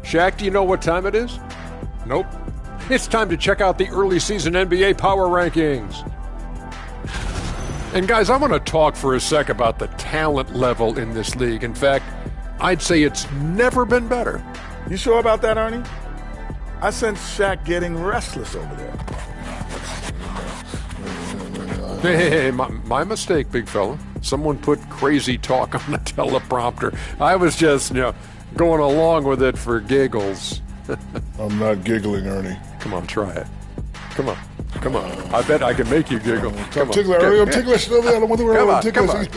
Shaq, do you know what time it is? Nope. It's time to check out the early season NBA Power Rankings. And guys, I want to talk for a sec about the talent level in this league. In fact, I'd say it's never been better. You sure about that, Ernie? I sense Shaq getting restless over there. Hey, my mistake, big fella. Someone put crazy talk on the teleprompter. I was just, going along with it for giggles. I'm not giggling, Ernie. Come on, try it. Come on. I bet I can make you giggle. I'm ticklish, Ernie. I'm ticklish. I don't want to worry. I'm ticklish.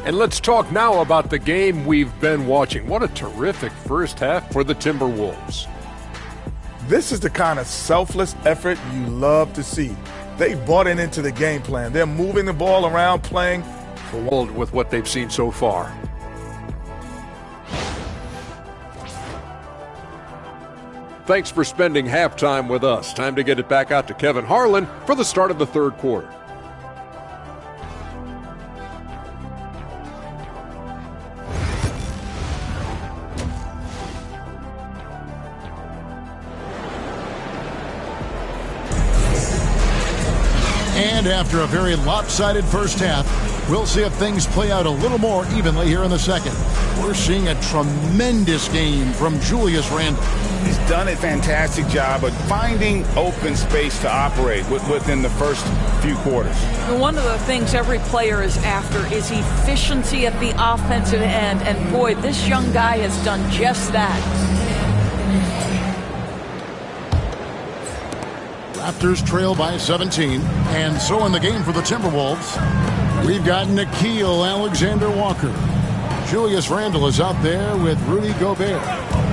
And let's talk now about the game we've been watching. What a terrific first half for the Timberwolves. This is the kind of selfless effort you love to see. They bought it into the game plan. They're moving the ball around, playing with what they've seen so far. Thanks for spending halftime with us. Time to get it back out to Kevin Harlan for the start of the third quarter. And after a very lopsided first half, we'll see if things play out a little more evenly here in the second. We're seeing a tremendous game from Julius Randle. He's done a fantastic job of finding open space to operate within the first few quarters. One of the things every player is after is efficiency at the offensive end. And boy, this young guy has done just that. Raptors trail by 17. And so in the game for the Timberwolves, we've got Nickeil Alexander-Walker. Julius Randle is out there with Rudy Gobert.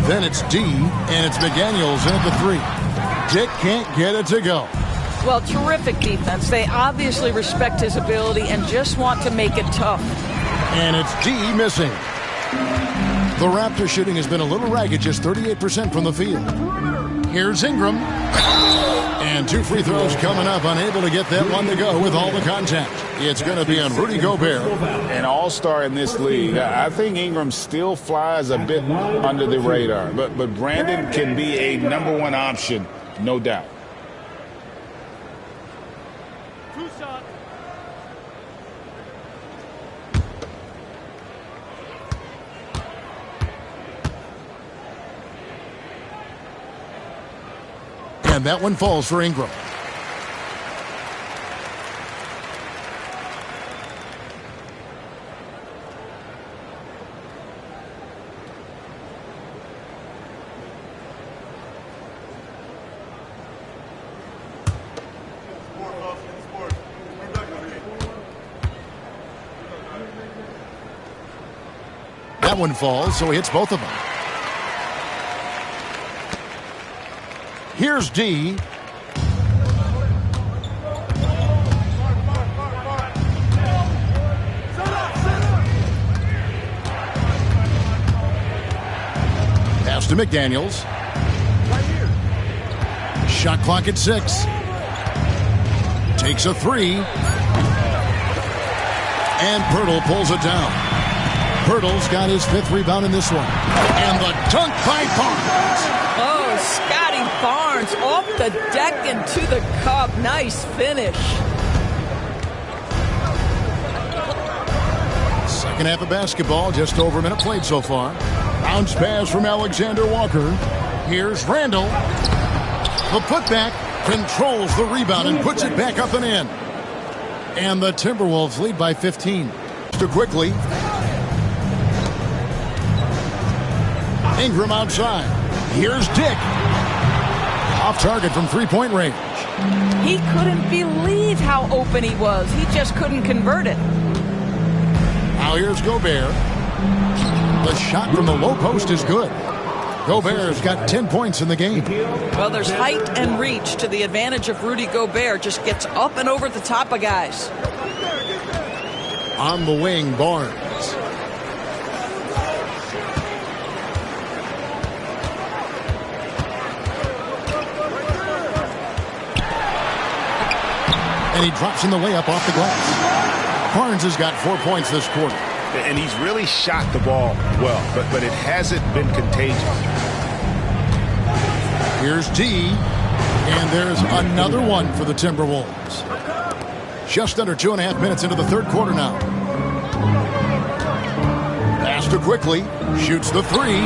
Then it's D, and it's McDaniels in at the 3. Dick can't get it to go. Well, terrific defense. They obviously respect his ability and just want to make it tough. And it's D missing. The Raptor shooting has been a little ragged, just 38% from the field. Here's Ingram. And 2 free throws coming up, unable to get that one to go with all the contact. It's going to be on Rudy Gobert. An all-star in this league. I think Ingram still flies a bit under the radar. But Brandon can be a number one option, no doubt. And that one falls for Ingram. That one falls, so he hits both of them. Here's D. Pass to McDaniels. Shot clock at 6. Takes a 3. And Pirtle pulls it down. Pirtle's got his 5th rebound in this one. And the dunk by Barnes. Oh, Scotty Barnes off the deck and to the cup. Nice finish. Second half of basketball, just over a minute played so far. Bounce pass from Alexander Walker. Here's Randle. The putback controls the rebound and puts it back up and in. And the Timberwolves lead by 15. Too quickly. Ingram outside. Here's Dick. Off target from three-point range. He couldn't believe how open he was. He just couldn't convert it. Now here's Gobert. The shot from the low post is good. Gobert's got 10 points in the game. Well, there's height and reach to the advantage of Rudy Gobert. Just gets up and over the top of guys. On the wing, Barnes. And he drops in the layup off the glass. Barnes has got 4 points this quarter. and he's really shot the ball well, but it hasn't been contagious. Here's D, and there's another one for the Timberwolves. Just under 2.5 minutes into the third quarter now. Pass to Quickly, shoots the three,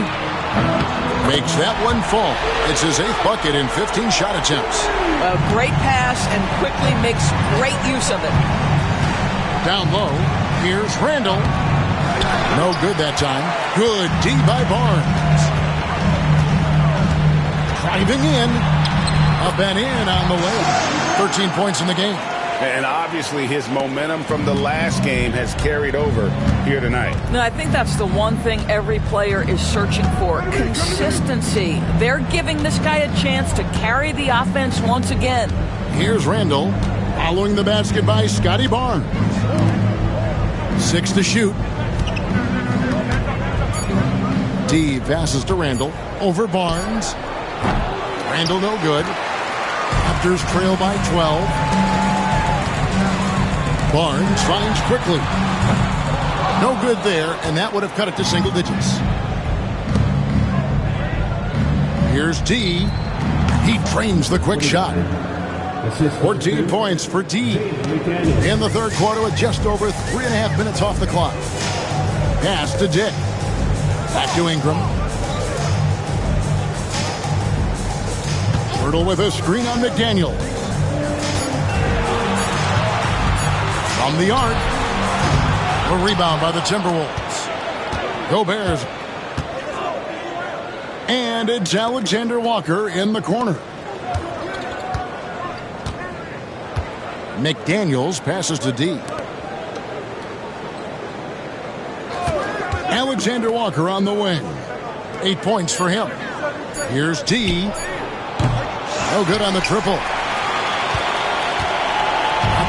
makes that one fall. It's his 8th bucket in 15 shot attempts. A great pass, and Quickly makes great use of it. Down low, here's Randall. No good that time. Good D by Barnes. Driving in. Up and in on the layup. 13 points in the game. And obviously his momentum from the last game has carried over here tonight. No, I think that's the one thing every player is searching for. Consistency. They're giving this guy a chance to carry the offense once again. Here's Randall. Following the basket by Scotty Barnes. 6 to shoot. D passes to Randall. Over Barnes. Randall no good. Raptors trail by 12. Barnes finds Quickly. No good there, and that would have cut it to single digits. Here's D. He drains the quick shot. 14 points for D in the third quarter with just over 3.5 minutes off the clock. Pass to Dick. Back to Ingram. Hurdle with a screen on McDaniel. From the arc. A rebound by the Timberwolves. Gobert. And it's Alexander Walker in the corner. McDaniels passes to D. Alexander Walker on the wing. 8 points for him. Here's D. No good on the triple.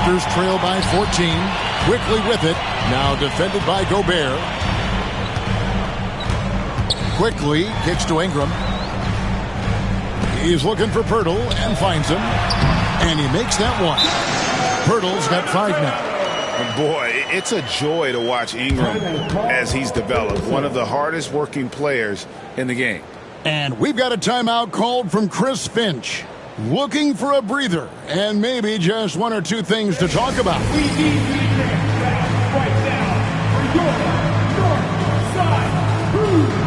Raptors trail by 14. Quickly with it. Now defended by Gobert. Quickly kicks to Ingram. He's looking for Pirtle and finds him. And he makes that one. Pirtle's got 5 now. Boy, it's a joy to watch Ingram as he's developed. One of the hardest working players in the game. And we've got a timeout called from Chris Finch. Looking for a breather and maybe just 1 or 2 things to talk about. We need defense right now for your north side crew.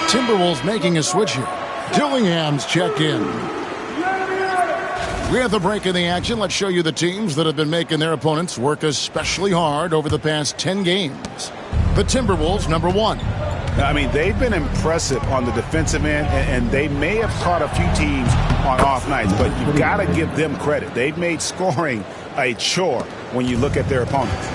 Timberwolves making a switch here. Dillingham's checked in. We're at the break in the action. Let's show you the teams that have been making their opponents work especially hard over the past 10 games. The Timberwolves, number 1. I mean, they've been impressive on the defensive end, and they may have caught a few teams on off nights, but you've got to give them credit. They've made scoring a chore when you look at their opponents.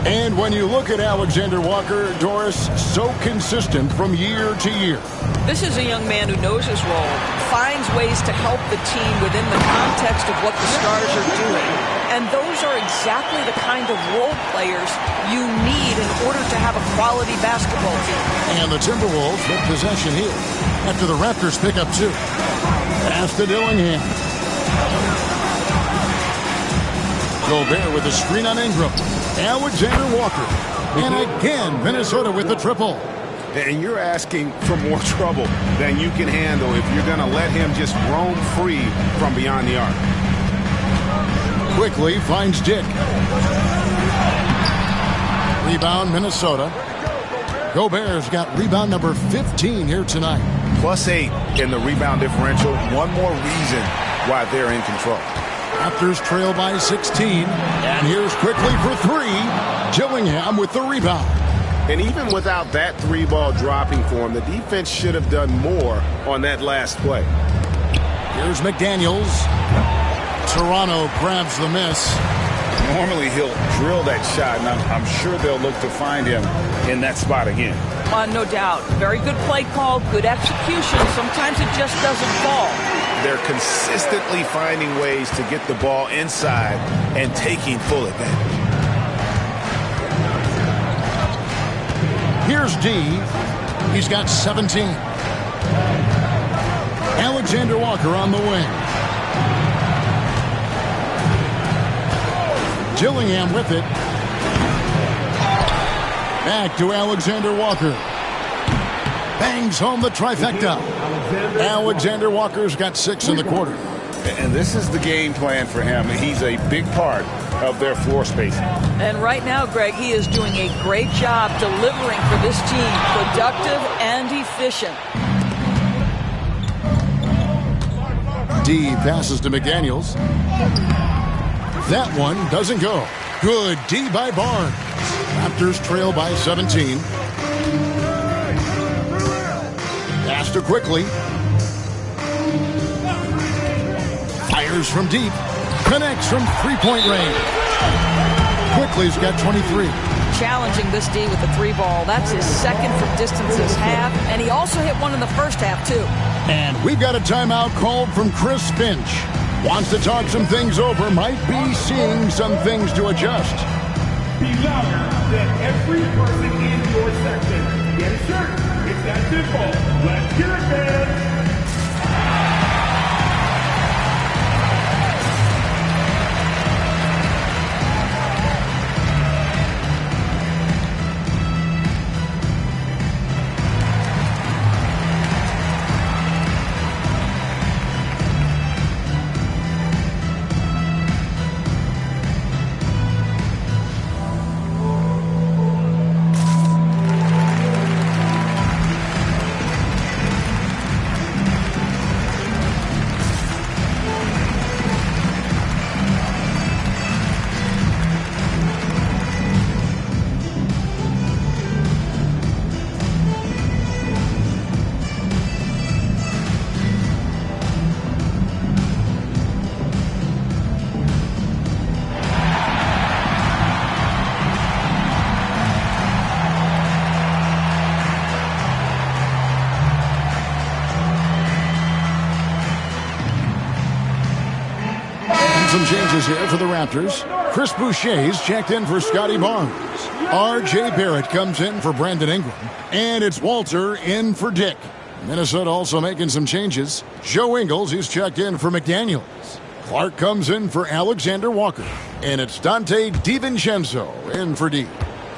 And when you look at Alexander Walker, Doris, so consistent from year to year. This is a young man who knows his role, finds ways to help the team within the context of what the Stars are doing. And those are exactly the kind of role players you need in order to have a quality basketball team. And the Timberwolves with possession here after the Raptors pick up 2. Pass to Dillingham. Gobert with the screen on Ingram. Alexander Walker. And again, Minnesota with the triple. And you're asking for more trouble than you can handle if you're going to let him just roam free from beyond the arc. Quickly finds Dick. Rebound, Minnesota. Gobert's got rebound number 15 here tonight. +8 in the rebound differential. One more reason why they're in control. Raptors trail by 16. And here's Quickly for three. Gillingham with the rebound. And even without that three-ball dropping for him, the defense should have done more on that last play. Here's McDaniels. Toronto grabs the miss. Normally he'll drill that shot, and I'm sure they'll look to find him in that spot again. No doubt. Very good play call, good execution. Sometimes it just doesn't fall. They're consistently finding ways to get the ball inside and taking full advantage. Here's D. He's got 17. Alexander Walker on the wing. Gillingham with it. Back to Alexander Walker. Bangs home the trifecta. Alexander Walker's got 6 in the quarter. And this is the game plan for him. He's a big part of their floor spacing. And right now, Greg, he is doing a great job delivering for this team. Productive and efficient. D passes to McDaniels. That one doesn't go. Good D by Barnes. Raptors trail by 17. Pass to Quickly. Fires from deep. Connects from three-point range. Quickly's got 23. Challenging this D with the three ball. That's his second from distance this half. And he also hit one in the first half, too. And we've got a timeout called from Chris Finch. Wants to talk some things over. Might be seeing some things to adjust. Be louder than every person in your section. Get a shirt. It's that simple. Let's hear it, man. Some changes here for the Raptors. Chris Boucher's checked in for Scotty Barnes. R.J. Barrett comes in for Brandon Ingram. And it's Walter in for Dick. Minnesota also making some changes. Joe Ingles, he's checked in for McDaniels. Clark comes in for Alexander Walker. And it's Dante DiVincenzo in for D.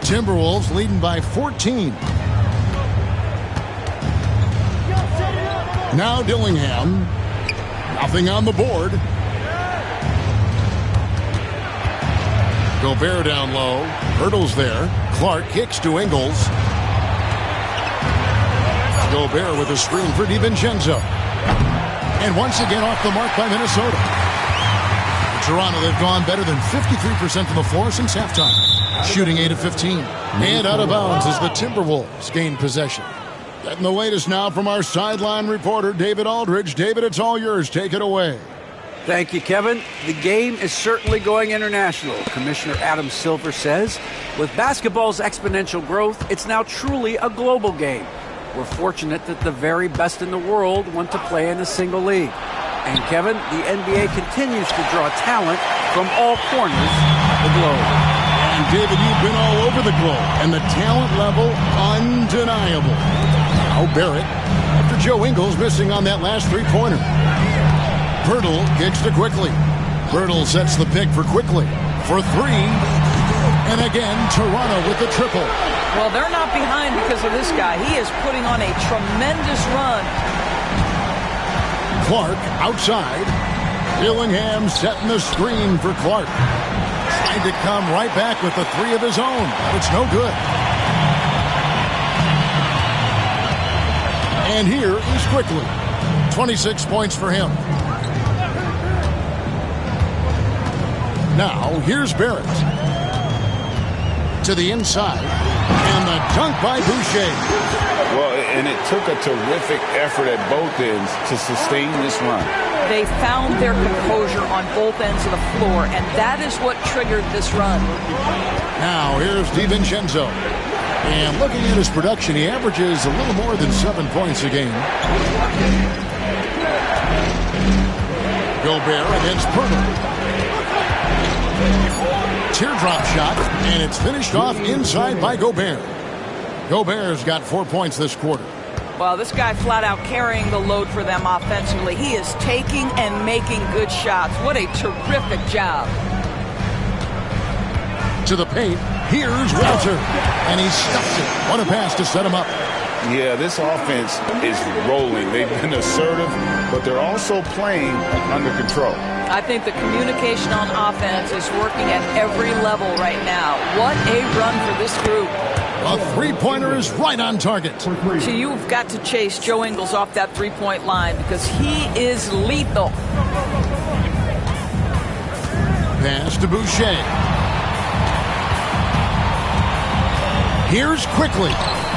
Timberwolves leading by 14. Now Dillingham. Nothing on the board. Gobert down low. Hurdles there. Clark kicks to Ingles. Gobert with a screen for DiVincenzo. And once again off the mark by Minnesota. Toronto, they've gone better than 53% from the floor since halftime. Shooting 8 of 15. And out of bounds as the Timberwolves gain possession. Getting the latest now from our sideline reporter, David Aldridge. David, it's all yours. Take it away. Thank you, Kevin. The game is certainly going international. Commissioner Adam Silver says, with basketball's exponential growth, it's now truly a global game. We're fortunate that the very best in the world want to play in a single league. And Kevin, the NBA continues to draw talent from all corners of the globe. And David, you've been all over the globe, and the talent level undeniable. Now Barrett, after Joe Ingles missing on that last three-pointer. Pirtle kicks to Quickly. Pirtle sets the pick for Quickly. For three. And again, Toronto with the triple. Well, they're not behind because of this guy. He is putting on a tremendous run. Clark outside. Dillingham setting the screen for Clark. Trying to come right back with the three of his own. It's no good. And here is Quickly. 26 points for him. Now, here's Barrett. To the inside. And the dunk by Boucher. Well, and it took a terrific effort at both ends to sustain this run. They found their composure on both ends of the floor, and that is what triggered this run. Now, here's DiVincenzo. And looking at his production, he averages a little more than 7 points a game. Gobert against Pirtle. Teardrop shot, and it's finished off inside by Gobert. Gobert's got 4 points this quarter. Well, this guy flat out carrying the load for them offensively. He is taking and making good shots. What a terrific job. To the paint, here's Walter, and he stuffs it. What a pass to set him up. Yeah, this offense is rolling. They've been assertive, but they're also playing under control. I think the communication on offense is working at every level right now. What a run for this group. A three-pointer is right on target. So you've got to chase Joe Ingles off that three-point line because he is lethal. Pass to Boucher. Here's Quickly.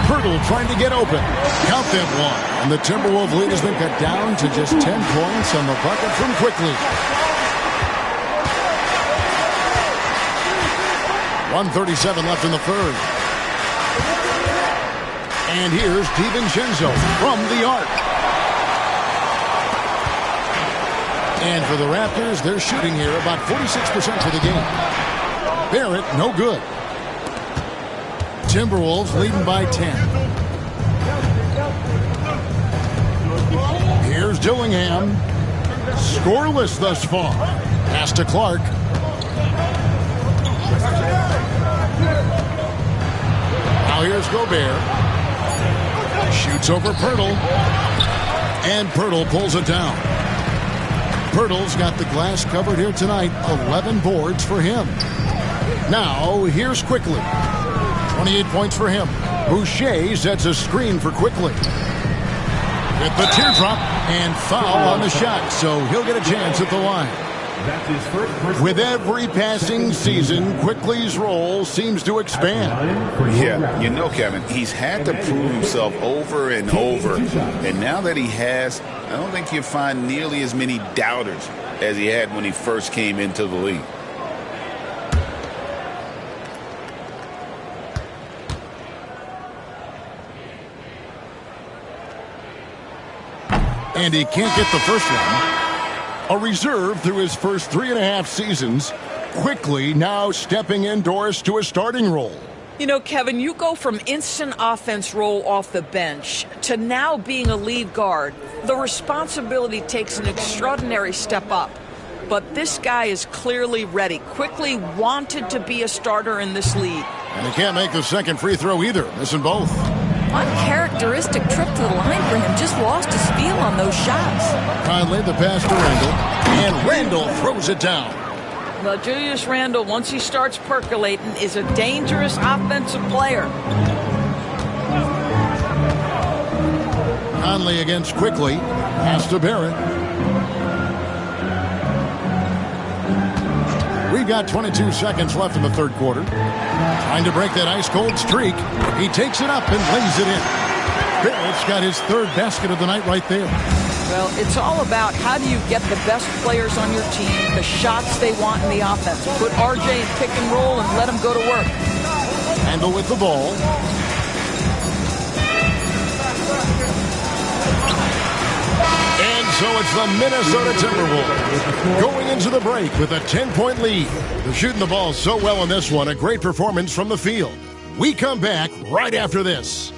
Pirtle trying to get open. Count them one. And the Timberwolves lead has been cut down to just 10 points on the bucket from Quickly. 1:37 left in the third. And here's DiVincenzo from the arc. And for the Raptors, they're shooting here about 46% for the game. Barrett, no good. Timberwolves leading by 10. Here's Dillingham. Scoreless thus far. Pass to Clark. Now here's Gobert. Shoots over Pirtle. And Pirtle pulls it down. Pirtle's got the glass covered here tonight. 11 boards for him. Now here's Quickly. 28 points for him. Boucher sets a screen for Quickly. With the teardrop and foul on the shot, so he'll get a chance at the line. With every passing season, Quickly's role seems to expand. Yeah, you know, Kevin, he's had to prove himself over and over. And now that he has, I don't think you'll find nearly as many doubters as he had when he first came into the league. And he can't get the first one. A reserve through his first 3.5 seasons. Quickly now stepping indoors to a starting role. You know, Kevin, you go from instant offense role off the bench to now being a lead guard. The responsibility takes an extraordinary step up. But this guy is clearly ready. Quickly wanted to be a starter in this league. And he can't make the second free throw either. Missing both. Uncharacteristic trip to the line for him. Just lost his feel on those shots. Conley the pass to Randall. And Randall throws it down. Well, Julius Randle, once he starts percolating, is a dangerous offensive player. Conley against Quickly. Pass to Barrett. We've got 22 seconds left in the third quarter. Trying to break that ice-cold streak. He takes it up and lays it in. Barrett's got his third basket of the night right there. Well, it's all about how do you get the best players on your team, the shots they want in the offense. Put RJ in pick and roll and let him go to work. Randall with the ball. And so it's the Minnesota Timberwolves going into the break with a 10-point lead. They're shooting the ball so well in this one. A great performance from the field. We come back right after this.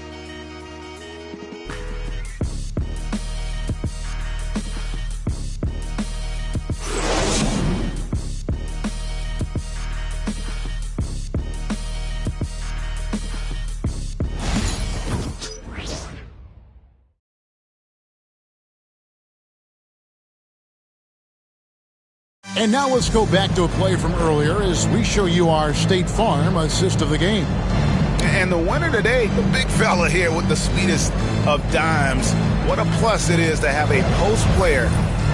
And now let's go back to a play from earlier as we show you our State Farm assist of the game. And the winner today, the big fella here with the sweetest of dimes. What a plus it is to have a post player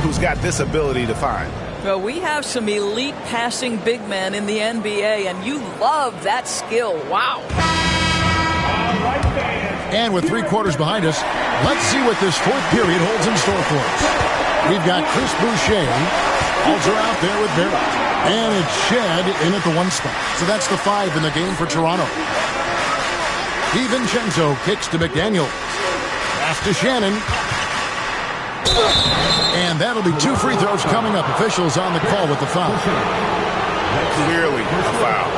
who's got this ability to find. Well, we have some elite passing big men in the NBA, and you love that skill. Wow. And with 3 quarters behind us, let's see what this fourth period holds in store for us. We've got Chris Boucher, Walter out there with Barrett, and it's Shed in at the 1 spot. So that's the 5 in the game for Toronto. DiVincenzo kicks to McDaniel. Pass to Shannon. And that'll be 2 free throws coming up. Officials on the call with the foul. Clearly a foul.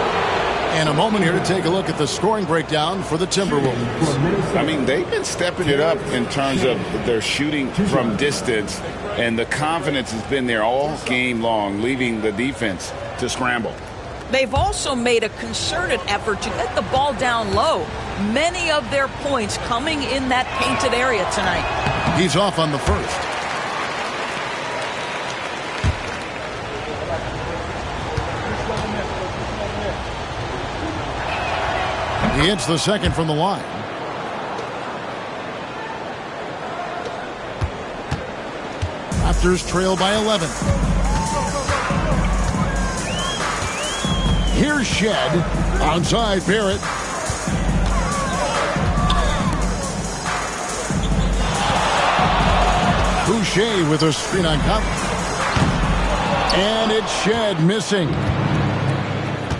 And a moment here to take a look at the scoring breakdown for the Timberwolves. I mean, they've been stepping it up in terms of their shooting from distance, and the confidence has been there all game long, leaving the defense to scramble. They've also made a concerted effort to get the ball down low. Many of their points coming in that painted area tonight. He's off on the first. He hits the second from the line. Raptors trail by 11. Here's Shed. Onside Barrett. Boucher with a screen on Conley. And it's Shed missing.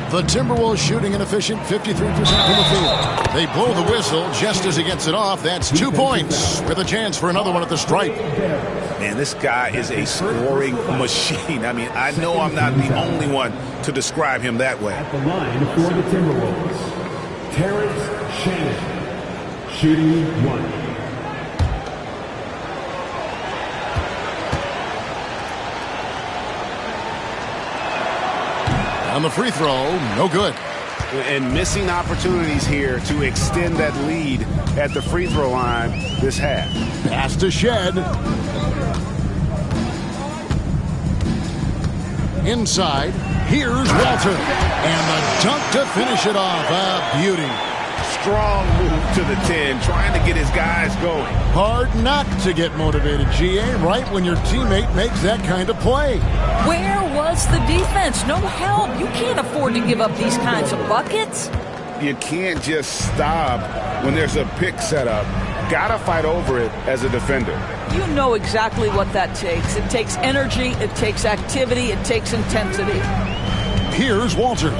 The Timberwolves shooting an efficient 53% from the field. They blow the whistle just as he gets it off. That's 2 points with a chance for another one at the stripe. Man, this guy is a scoring machine. I mean, I know I'm not the only one to describe him that way. At the line for the Timberwolves, Terrence Shannon, shooting 1. On the free throw, no good. And missing opportunities here to extend that lead at the free throw line this half. Pass to Shed. Inside, here's Walter. And the dunk to finish it off. A beauty. Strong move to the 10, trying to get his guys going. Hard not to get motivated, GA, right when your teammate makes that kind of play. Where was the defense? No help. You can't afford to give up these kinds of buckets. You can't just stop when there's a pick set up. Gotta fight over it as a defender. You know exactly what that takes. It takes energy, it takes activity, it takes intensity. Here's Walter.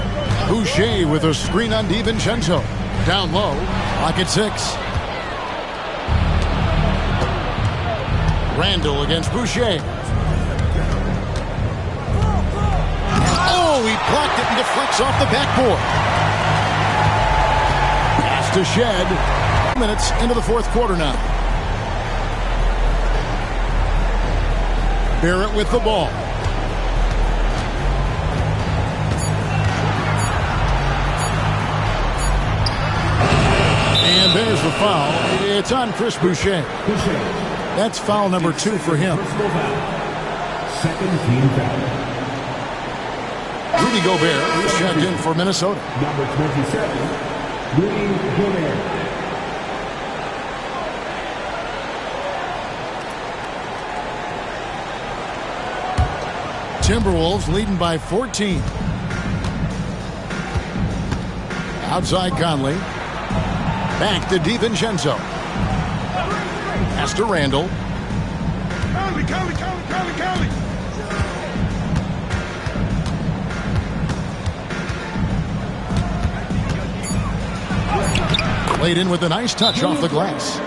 Boucher with a screen on DiVincenzo. Down low, pocket 6. Randall against Boucher. Oh, he blocked it and deflects off the backboard. Pass to Shed. Minutes into the fourth quarter now. Barrett with the ball. And there's the foul. It's on Chris Boucher. That's foul number 2 for him. Second team foul. Rudy Gobert is checked in for Minnesota. Number 27, Rudy Gobert. Timberwolves leading by 14. Outside Conley. Back to DiVincenzo. Pass to Randall. Conley. Played in with a nice touch off the glass.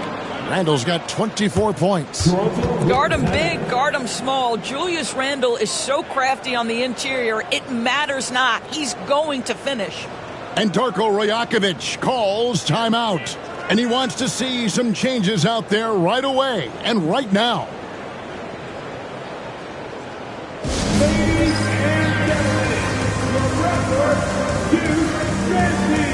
Randall's got 24 points. Guard him big, guard him small. Julius Randle is so crafty on the interior, it matters not. He's going to finish. And Darko Rajakovic calls timeout. And he wants to see some changes out there right away and right now. Ladies and gentlemen, the record to Messi.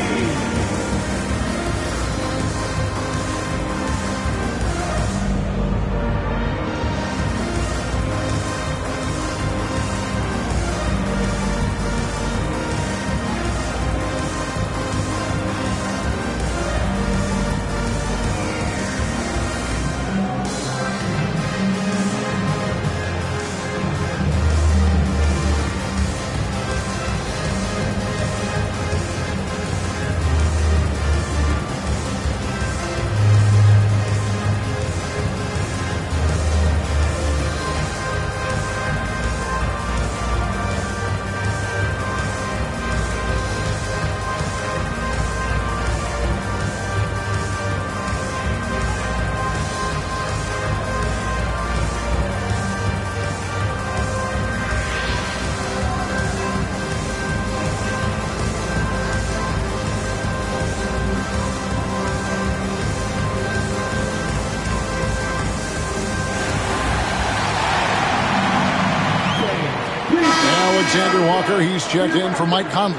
Alexander Walker. He's checked in for Mike Conley.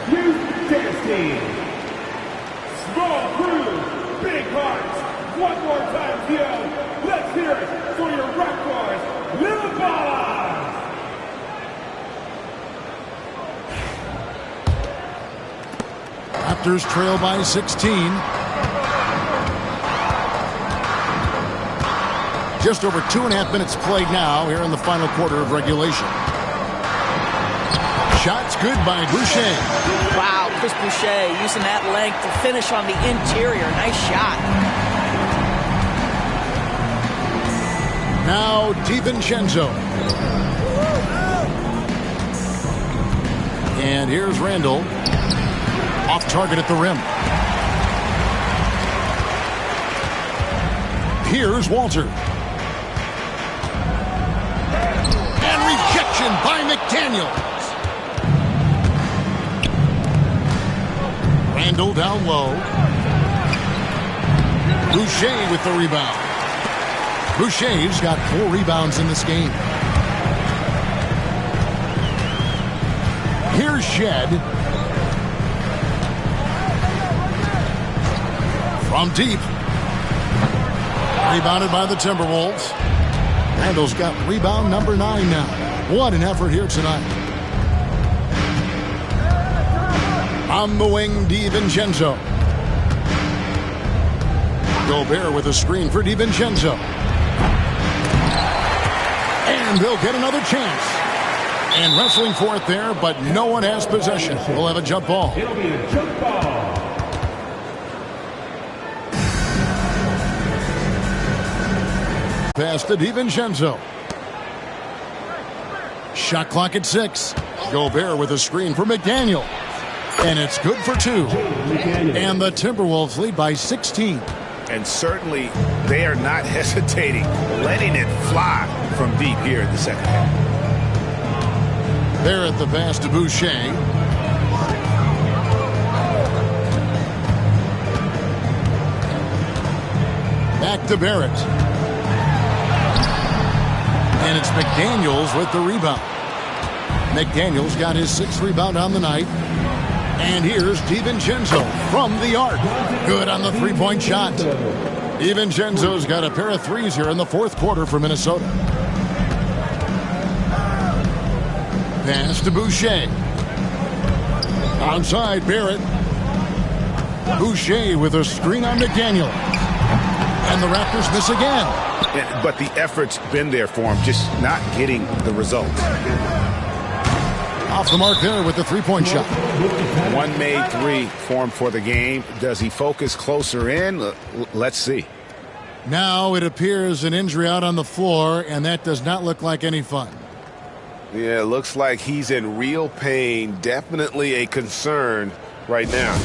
Small crew, big hearts. One more time, Theo. Let's hear it for your Rock Boys, Little Ballas. Raptors trail by 16. Just over 2.5 minutes played now here in the final quarter of regulation. Shots good by Boucher. Wow, Chris Boucher using that length to finish on the interior. Nice shot. Now DiVincenzo. And here's Randall. Off target at the rim. Here's Walter. And rejection by McDaniels. Randall down low. Boucher with the rebound. Boucher's got 4 rebounds in this game. Here's Shed. From deep. Rebounded by the Timberwolves. Randall's got rebound number 9 now. What an effort here tonight. On the wing, DiVincenzo. Gobert with a screen for DiVincenzo. And they'll get another chance. And wrestling for it there, but no one has possession. We'll have a jump ball. It'll be a jump ball. Pass to DiVincenzo. Shot clock at 6. Gobert with a screen for McDaniel. And it's good for 2. And the Timberwolves lead by 16. And certainly they are not hesitating, letting it fly from deep here in the second half. There at the pass to Boucher. Back to Barrett. And it's McDaniels with the rebound. McDaniels got his 6th rebound on the night. And here's DiVincenzo from the arc. Good on the three-point shot. DiVincenzo's got a pair of threes here in the 4th quarter for Minnesota. Pass to Boucher. Outside, Barrett. Boucher with a screen on McDaniel. And the Raptors miss again. But the effort's been there for him, just not getting the result. Off the mark there with the three-point shot. One made 3 for him for the game. Does he focus closer in? Let's see. Now it appears an injury out on the floor, and that does not look like any fun. Yeah, it looks like he's in real pain. Definitely a concern right now.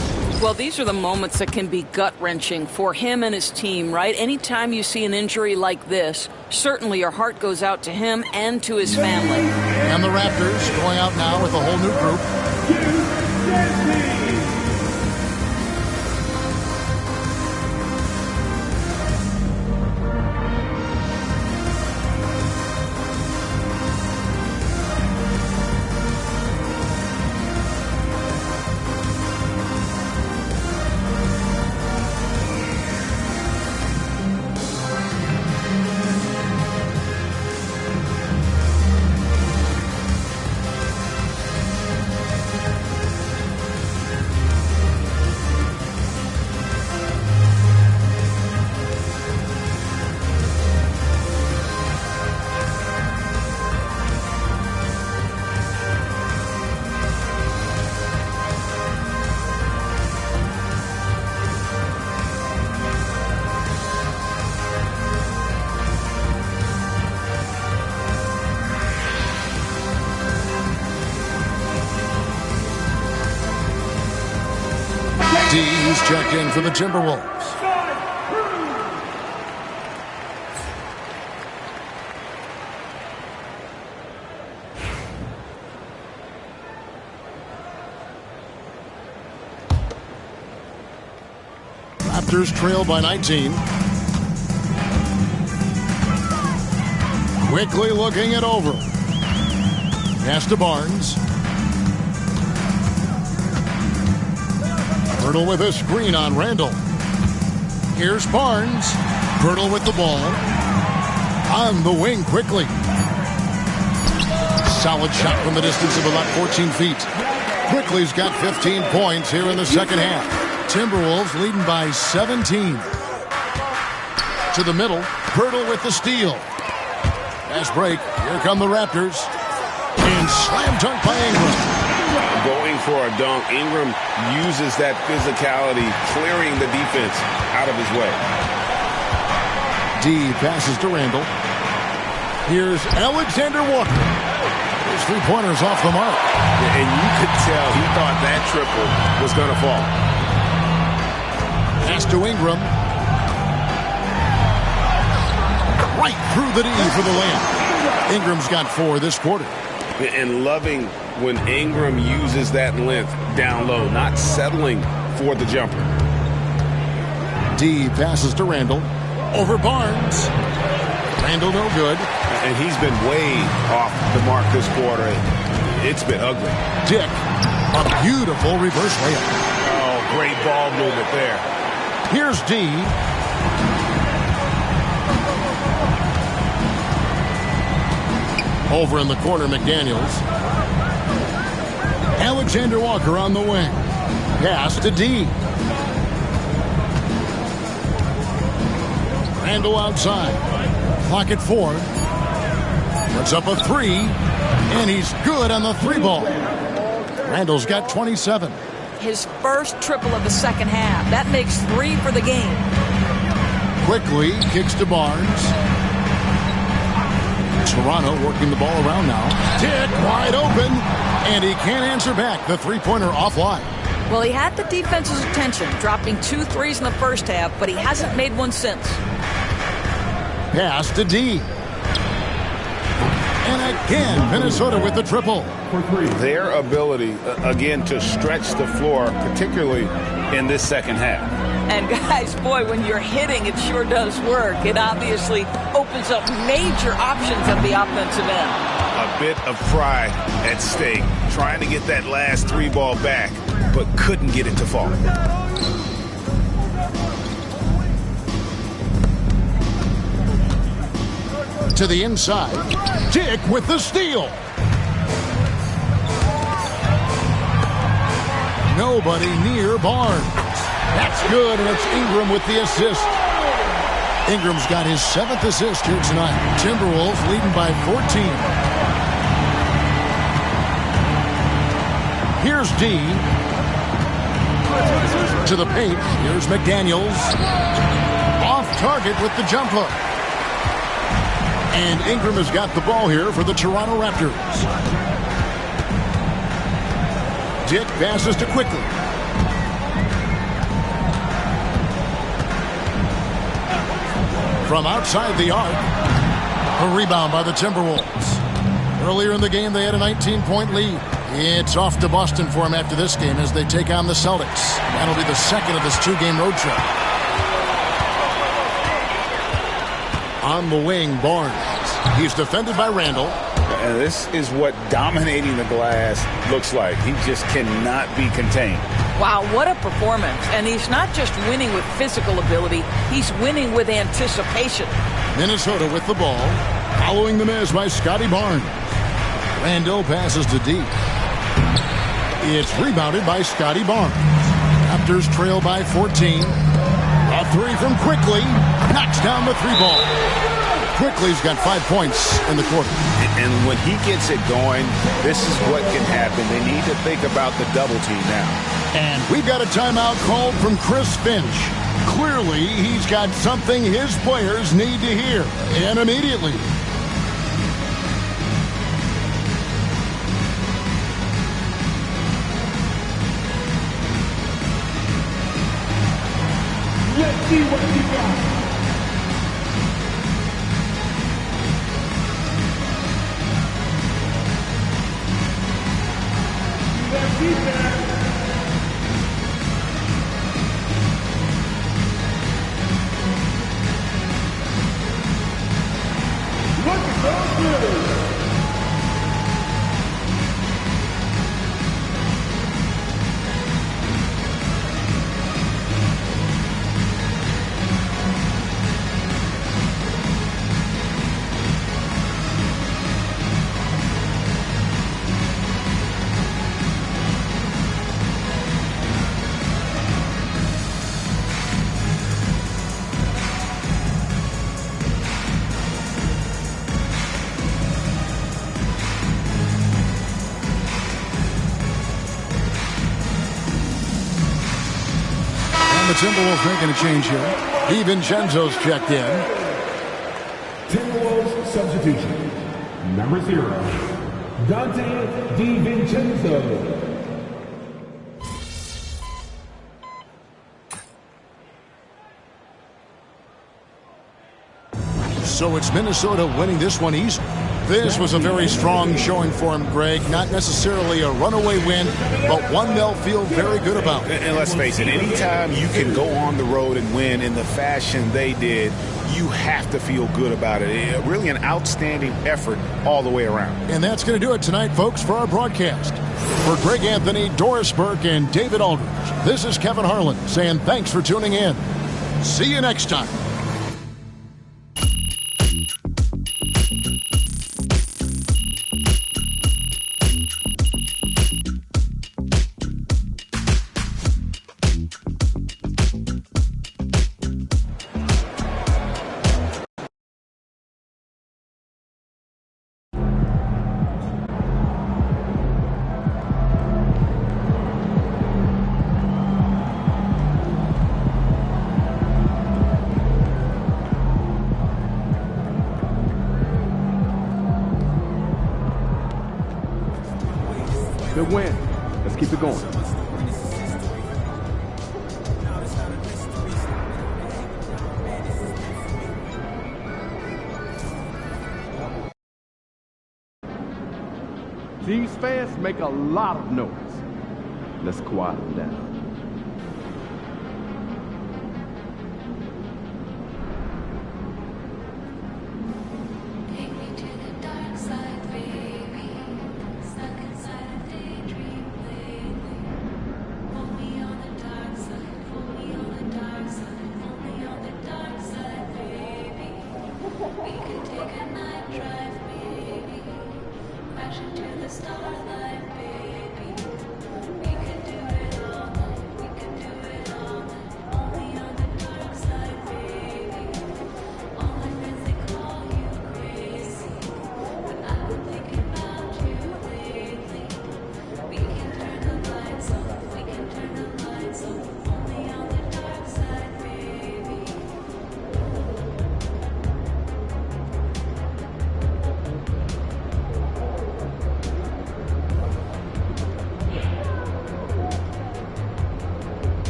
Well, these are the moments that can be gut-wrenching for him and his team, right? Anytime you see an injury like this, certainly your heart goes out to him and to his family. And the Raptors going out now with a whole new group. D's checked in for the Timberwolves. Raptors trail by 19. Quickly looking it over. Pass to Barnes. Birtle with a screen on Randall. Here's Barnes. Birtle with the ball. On the wing quickly. Solid shot from the distance of about 14 feet. Quickly's got 15 points here in the second half. Timberwolves leading by 17. To the middle. Birtle with the steal. Fast break. Here come the Raptors. And slam dunk by Ingram. Going for a dunk. Ingram uses that physicality, clearing the defense out of his way. D passes to Randall. Here's Alexander Walker. His three-pointer's off the mark. And you could tell he thought that triple was going to fall. Pass to Ingram. Right through the D for the layup. Ingram's got 4 this quarter. And loving when Ingram uses that length down low, not settling for the jumper. D passes to Randall. Over Barnes. Randall no good. And he's been way off the mark this quarter. It's been ugly. Dick, a beautiful reverse layup. Oh, great ball movement there. Here's D. Over in the corner, McDaniels. Alexander Walker on the wing. Pass to D. Randall outside. Clock at 4. Puts up a 3. And he's good on the 3 ball. Randall's got 27. His first triple of the second half. That makes 3 for the game. Quickly kicks to Barnes. Toronto working the ball around now. Dick wide open. And he can't answer back. The three-pointer offline. Well, he had the defense's attention, dropping 2 threes in the first half, but he hasn't made one since. Pass to D. And again, Minnesota with the triple. Their ability, again, to stretch the floor, particularly in this second half. And guys, boy, when you're hitting, it sure does work. It obviously opens up major options at the offensive end. A bit of pride at stake, trying to get that last 3 ball back, but couldn't get it to fall. To the inside. Dick with the steal. Nobody near Barnes. That's good, and it's Ingram with the assist. Ingram's got his 7th assist here tonight. Timberwolves leading by 14. Here's D. To the paint. Here's McDaniels. Off target with the jump hook. And Ingram has got the ball here for the Toronto Raptors. Dick passes to Quickly. From outside the arc. A rebound by the Timberwolves. Earlier in the game, they had a 19-point lead. It's off to Boston for them after this game as they take on the Celtics. That'll be the second of this 2-game road trip. On the wing, Barnes. He's defended by Randall. And this is what dominating the glass looks like. He just cannot be contained. Wow, what a performance. And he's not just winning with physical ability, he's winning with anticipation. Minnesota with the ball. Following the miss by Scotty Barnes. Randall passes to D. It's rebounded by Scotty Barnes. Raptors trail by 14. A 3 from Quickly. Knocks down the 3 ball. Quickly's got 5 points in the quarter. And when he gets it going, this is what can happen. They need to think about the double team now. And we've got a timeout called from Chris Finch. Clearly, he's got something his players need to hear. And immediately. Let's see what you got. Let's see that. Look at those moves. the Timberwolves making a change here. DiVincenzo's checked in. Timberwolves substitution. Number 0, Dante DiVincenzo. So it's Minnesota winning this one easy. This was a very strong showing for him, Greg. Not necessarily a runaway win, but one they'll feel very good about. And let's face it, anytime you can go on the road and win in the fashion they did, you have to feel good about it. Really an outstanding effort all the way around. And that's going to do it tonight, folks, for our broadcast. For Greg Anthony, Doris Burke, and David Aldridge, this is Kevin Harlan saying thanks for tuning in. See you next time. Good win. Let's keep it going. These fans make a lot of noise. Let's quiet them down.